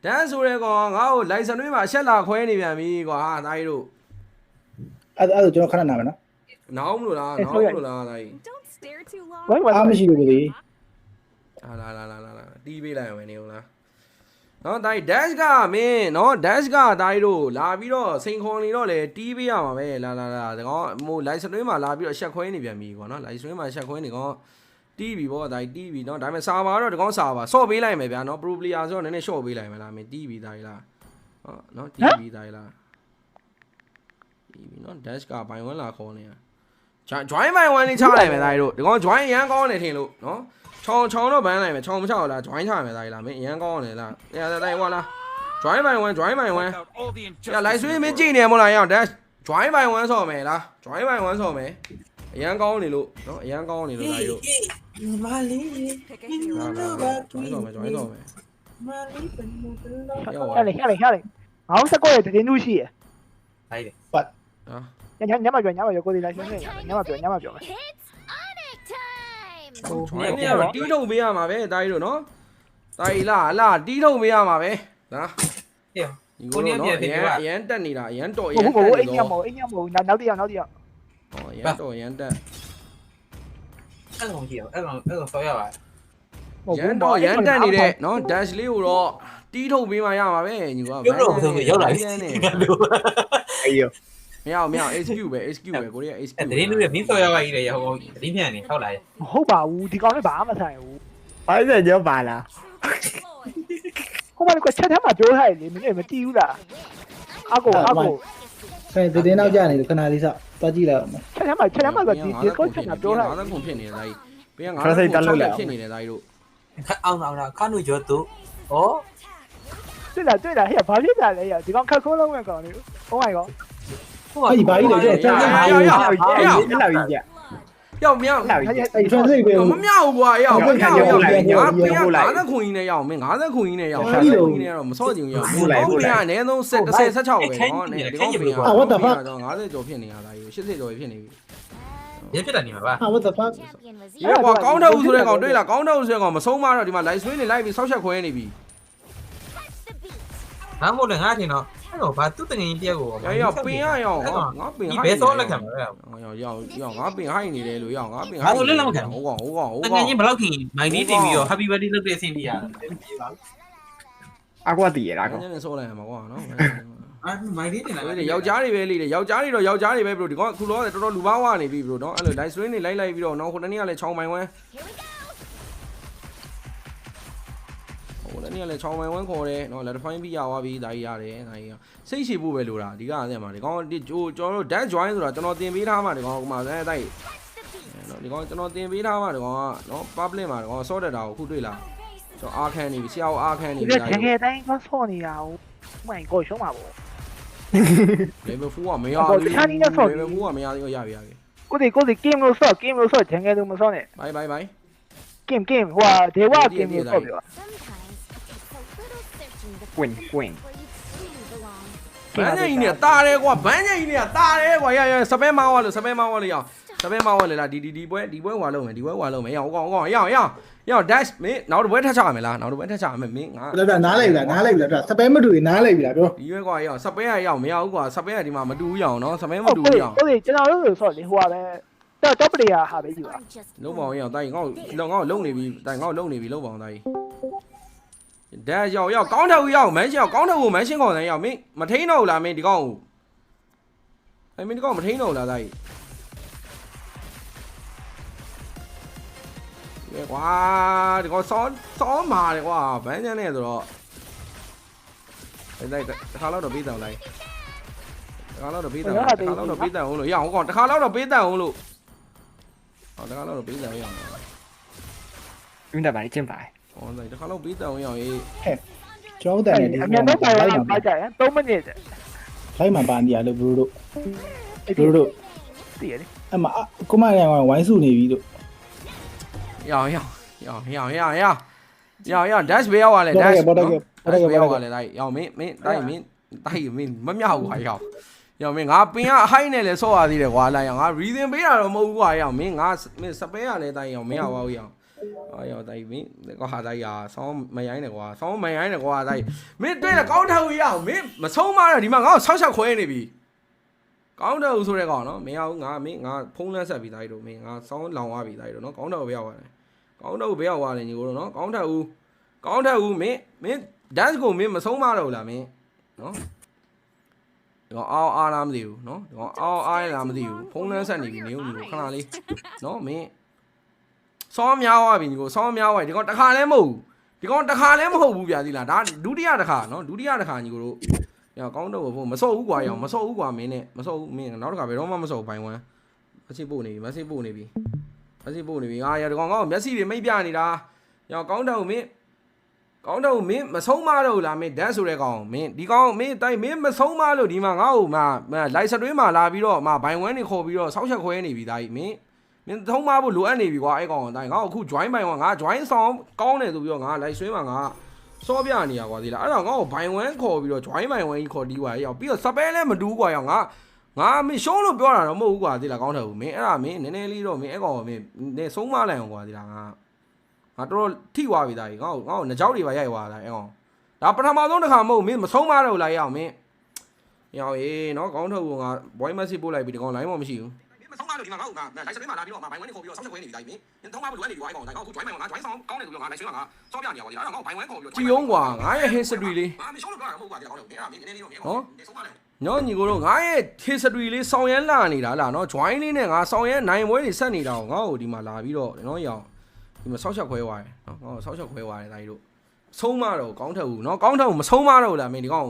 တန်းဆိုရဲကောင်ငါ့ကိုလိုင်စင်တွေမှာအချက်လာခွဲနေပြန်ပြီကွာဟာဒါကြီးတို့အဲ့ကျွန်တော်ခဏနာမယ်နော်နောင်းမလို့လားနောင်းမလို့လားဒါကြီးအားမရှိဘူးလေလာတီးပေးလိုက်မယ်နေဦးလားနော်ဒါကြီး dash ကမင်းနော် dash ကဒါကြီးတို့လာပြီးတော့စိန်ခေါ်နေတော့လေတီးပေးရမှာပဲလာဒါကောင်ဟိုလိုင်စင်တွေမှာလာပြီးတော့အချက်ခွဲနေပြန်ပြီကွာနော်လိုင်စင်တွေမှာအချက်ခွဲနေကောင်တီးပြီဗောဒါကြီးတီးပြီနော်ဒါပေမဲ့စာပါတော့ဒီကောင်စာပါဆော့ပေးလိုက်မယ်ဗျာနော် pro player ဆိုတော့နည်းနည်း short ပေးလိုက်မယ်လားမင်းတီးပြီဒါကြီးလားဟောနော်တီးပြီဒါကြီးလားတီးပြီနော် dash ကဘိုင်ဝမ်လာခေါ်နေတာ join ဘိုင်ဝမ်လေးချလိုက်မယ်ဒါကြီးတို့ဒီကောင် join ရမ်းကောင်းနေထင်လို့နော်ချောင်းတော့ဘန်းလိုက်မယ်ချောင်းမချောက်လား join ချရမယ်ဒါကြီးလားမင်းရမ်းကောင်းနေလားတိုင်းဟောလား join ဘိုင်ဝမ်ရလိုက်ဆွေးမင်းကြည့်နေမို့လားရအောင် dash join ဘိုင်ဝမ်ဆော်မယ်လား join ဘိုင်ဝမ်ဆော်မယ်အရန်ကောင်းနေလို့နော်အရန်ကောင်းနေလို့ဒါကြီးတို့မာလီjoin ဆော်မယ်မာလီဘယ်လို下来，好像是过来这边路线。来的啊，ညမပြောကိုဒီလိုက်ရှင်းနေညမပြောမယ် join နေရတီးထုတ်ပေးရမှာပဲဒါကြီးတို့နော်ဒါကြီးလားတီးထုတ်ပေးရမှာပဲနော်ကိုနေပြဖြစ်နေတာအရန်တက်နေတာအရန်တော်အရန်တက်နေတော့အိမ်ညမို့နောက်တစ်ယောက်ဟောအရန်တော်အရန်တက်အဲ့ကောင်ကြည့်အောင်အဲ့ကောင်ဆော်ရပါရန်တော်ရန်တက်နေတဲ့နော် dash လေးကိုတော့တီးထုတ်ပေးမှရမှာပဲညီကရုပ်တော့ဆုံးရောက်လာပြီအေးရောမရ HQ ပဲကိုရီးယား HQ တရင်လူတွေမင်းဆော်ရပါကြီးလေဟိုတရင်ပြန်နေထောက်လာရမဟုတ်ပါဘူးဒီကောင်လည်းဘာမှမဆိုင်ဘူးဘာလဲကြောပါလားဟိုမှာကချက်ထဲမှာပြောထားတယ်လေမင်းမတီးဘူးလားအကိုခဲတရင်နောက်ကြနေခဏလေးစသွားကြည့်လိုက်အောင်ချက်ထဲမှာကဒီကိုချက်မှာပြောထားတယ်50ခုဖြစ်နေတယ်ဒါကြီးပေး50ခုဖြစ်နေတယ်ဒါကြီးတို့အောင်ခါနုကျော်သူဩတွေ့လားဟဲ့ဘာဖြစ်တာလဲဒီကောင်ခက်ခိုးလုံးမဲ့ကောင်လေ Oh my god အဲ့ဒီဘာကြီးလဲကျွန်တော်လာပြီကြရောက်မြောက်အဲ့ကျွန်တော်စိတ်ပဲမမြောက်ဘူးကွာရောက်ငါပေး50ခုကြီးနဲ့ရောက်မင်း50ခုကြီးနဲ့ရောက်50ခုကြီးနဲ့တော့မစော့ချင်ဘူးရောက်ကိုပေးကအနည်းဆုံး10 16ပဲနော်ဒီကောင်ပေး啊what the fuck 50ကျော်ဖြစ်နေရတာကြီး80ကျော်ဖြစ်နေပြီရဖြစ်တာနေမှာပါ啊 what the fuck ရကွာကောင်းထုတ်ဆိုတဲ့ကောင်တွေ့လားကောင်းထုတ်ဆိုတဲ့ကောင်မဆုံးမတော့ဒီမှာ live stream နေလိုက်ပြီးဆောက်ချက်ခွဲနေပြီငါမို့လဲငါထင်တော့အဲ့တော့ဘာသူ့တငင်တယောက်ကိုရောက်ပင်ရရောက်ငါပင်ဟိုက်ဘယ်စောလက်ခံမလဲရောက်ငါပင်ဟိုက်နေတယ်လို့ရောက်ငါပင်ဟိုက်လက်လက်မခံဟုတ်ကောင်တငင်ချင်းဘယ်လောက်ခင်မိုင်လေးတင်ပြီးတော့ happy birthday လုပ်တဲ့အဆင့်ပြရတယ်အကွာတည်ရတာကောနည်းနည်းဆောလိုက်ရမှာကွာနော်မိုင်လေးတင်လာယောက်ျားတွေပဲလေယောက်ျားတွေတော့ယောက်ျားတွေပဲဘရိုဒီကောင်အခုတော့တော်တော်လူပေါင်းဝနေပြီဘရိုနော်အဲ့လို live stream နေလိုက်ပြီးတော့နော်ခုတနေ့ကလည်းချောင်းမိုင်ဝမ်းนี่อะไรชาวไม้วันခေါ်တယ်เนาะလက်ဖိုင်းပြီးရသွားပြီဒါကြီးရတယ်ဒါကြီးစိတ်ရှိဖို့ပဲလိုတာဒီကအဲ့မှာဒီကောင်ကျွန်တော်တို့ dash join ဆိုတာကျွန်တော်တင်ပေးထားမှာဒီကောင်ဟိုမှာအဲ့တိုက်เนาะဒီကောင်ကျွန်တော်တင်ပေးထားမှာဒီကောင်ကเนาะ public မှာဒီကောင်ဆော့တက်တာကိုခုတွေ့လားကျွန်တော်အားခန်းနေပြီဆရာကိုအားခန်းနေပြီဒါကြီးတကယ်တိုင်းကဆော့နေတာဟိုမိုင်ကိုရှုံးပါဘော level 4ကမရဘူး level 4ကမရသေးရပြီကိုဒီ game လို့ဆော့တကယ်လို့မဆော့နဲ့ bye game ဟိုဒေဝ game လို့ဆော့ပြောကွင်ဘန်းကြီးနေတာတယ်ကွာဘန်းကြီးနေတာတယ်ကွာရစပယ်မောင်းလို့ရအောင်စပယ်မောင်းလေလားဒီပွဲဟွာလုံးမယ်ရအောင် dash မင်းနောက်တစ်ပွဲထပ်ချရမယ်လားနောက်တစ်ပွဲထပ်ချရမယ်မင်းငါဒါနားလိုက်ပြီလားစပယ်မတူရင်နားလိုက်ပြီလားပြောဒီရွဲကွာရအောင်စပယ်ရအောင်မရဘူးကွာစပယ်ကဒီမှာမတူဘူးရအောင်နော်စပယ်မတူဘူးရအောင်ဟုတ်တယ်ကျွန်တော်တို့ဆော့လေဟိုပါပဲတော့ပလေယာဟာပဲကြည့်ပါလုံးပေါင်းရအောင်တိုင်းငါ့ကိုလုံနေပြီတိုင်းငါ့ကိုလုံနေပြီလုံပေါင်းတိုင်းဒါရောက်ကောင်းထောက်ရောက်မန်းရှင်းကောင်းထောက်ကိုမန်းရှင်းခေါ်တယ်ရောက်မင်းမထိန်တော့ဘူးလားမင်းဒီကောင်ကိုမင်းဒီကောင်မထိန်တော့ဘူးလားဒါကြီးဒီကွာဒီကောင်စောမာတယ်ကွာဘန်းချမ်းနေဆိုတော့အဲ့တစ်ခါတော့ပေးတယ်လိုက်တစ်ခါတော့ပေးတယ်အောင်လို့ရအောင်ကောင်တစ်ခါတော့ပေးတယ်အောင်လို့ဟောတစ်ခါတော့ပေးတယ်ရအောင်运动版进牌。哦，那这哈喽比较容易。ကျောင်းတန်နေအမြန်တော့ပါကြရင်3မိနစ်လိုက်မှာပါနေရလို့ဘရိုတို့တည်ရတယ်အမကိုမရဝိုင်းစုနေပြီတို့要 dash 不要啊嘞 dash 不要啊嘞来要没မမြောက်ဘူးဟာရောက်မင်းငါပင်ကဟိုင်းနေလဲဆော့ရသေးတယ်ကွာလာရောက်ငါ reason ပေးတာတော့မဟုတ်ဘူးကွာရောက်မင်းငါစပယ်ရလဲတိုင်းရောက်မရပါဘူးရောက်哎呀，大姨，那个下大呀，上没人的话，上没人的话，大姨，没对了，高头呀，没抽嘛了，你妈我60块那边，高头说来讲喏，没有我碰了啥比大姨多，没我上浪花比大姨多，喏高头不要话嘞，高头不要话嘞，你讲喏高头没，但是个没抽嘛了啦没，喏。我熬那么久，喏，我熬那么久，碰了啥你比牛，看哪里，喏没。ซ้อมยาวอ่ะพี่ကိုซ้อมยาวอ่ะဒီကောင်တစ်ခါလည်းမဟုတ်ဒီကောင်တစ်ခါလည်းမဟုတ်ဘူးဗျာဒီလားဒါဒုတိယတစ်ခါเนาะဒုတိယတစ်ခါညီကိုတို့ညကောင်းတော့ဖို့မစော့ဘူးကွာရောမစော့ဘူးကွာမင်းနဲ့မစော့ဘူးမင်းနောက်တစ်ခါဘယ်တော့မှမစော့ဘိုင်ဝမ်မစစ်ပို့နေပြီအာရဒီကောင်ကောမျက်စိတွေမိတ်ပြနေတာညကောင်းတော့မင်းမဆုံးမတော့လားမင်းဒန်းဆိုတဲ့ကောင်မင်းဒီကောင်မင်းတိုင်းမင်းမဆုံးမလို့ဒီမှာငါ့ကိုမှလိုက်စတွင်းမှာလာပြီးတော့မှဘိုင်ဝမ်နေခေါ်ပြီးတော့ဆောက်ချက်ခွဲနေပြီဒါကြီးမင်းထုံးမဖို့လိုအပ်နေပြီကွာအဲ့ကောင်အတိုင်းငါအခု join ပိုင်ကငါ join ဆောင်ကောင်းတယ်ဆိုပြီးတော့ငါလိုက်ဆွဲမှာငါစောပြနေရကွာဒီလားအဲ့တော့ငါ့ကိုဘိုင်ဝမ်ခေါ်ပြီးတော့ join ပိုင်ဝမ်ကြီးခေါ်တီးွားရောက်ပြီးတော့စပယ်လည်းမတူးကွာရောက်ငါမင်းရှုံးလို့ပြောတာတော့မဟုတ်ဘူးကွာဒီလားကောင်းတယ်ဘူးမင်းအဲ့ဒါမင်းနည်းနည်းလေးတော့မင်းအဲ့ကောင်မင်းနေဆုံးမလိုက်အောင်ကွာဒီလားငါတော်တော်ထိသွားပြီဒါကြီးငါ့ကိုနှကြောက်တွေပါရိုက်သွားတာအဲ့ကောင်ဒါပထမဆုံးတစ်ခါမဟုတ်မင်းမဆုံးမတော့လိုက်ရအောင်မင်းရောက်ရေးနော်ကောင်းထုတ်ကငါ voice message ပို့လိုက်ပြီးဒီကောင် line မမရှိဘူးမဆုံးမလို့ဒီမှာငါ့ကိုလိုက်စပေးမှာလာပြီးတော့ဘိုင်ဝမ်နေခေါ်ပြီးတော့ဆောက်ချက်ခွဲနေပြီတိုင်းမင်းထုံးမလို့လိုအပ်နေပြီကွာအဲ့ကောင်တိုင်းငါအခု join ပိုင်ကငါ join ဆောင်ကောင်းတယ်ဆိုပြီးတော့ငါလိုက်ဆွဲမှာငါစောပြနေရပါဒီလားအဲ့တော့ငါ့ကိုဘိုင်ဝမ်ခေါ်ပြီးတော့ကြည့်အောင်ကွာငါရဲ့ history လေးငါမရှုံးလို့ပြောတာမဟုတ်ကွာဒီကောင်လည်းအဲ့ဒါမင်းနည်းနည်းလေးတော့မင်းဆုံးမတယ်ညောညီကိုတို့ငါရဲ့ history လေးဆောင်ရမ်းလာနေတာလားနော် join လေးနဲ့ငါဆောင်ရမ်းနိုင်ပွဲတွေဆက်နေတာကိုငါ့ကိုဒီမှာလာပြီးတော့နော်ရောင်ဒီမှာဆောက်ချက်ခွဲသွားတယ်နော်ငါ့ကိုဆောက်ချက်ခွဲသွားတယ်ဒါကြီးတို့ဆုံးမတော့ကောင်းထက်ဘူးနော်ကောင်းထက်ဘူးမဆုံးမတော့လားမင်းဒီကောင်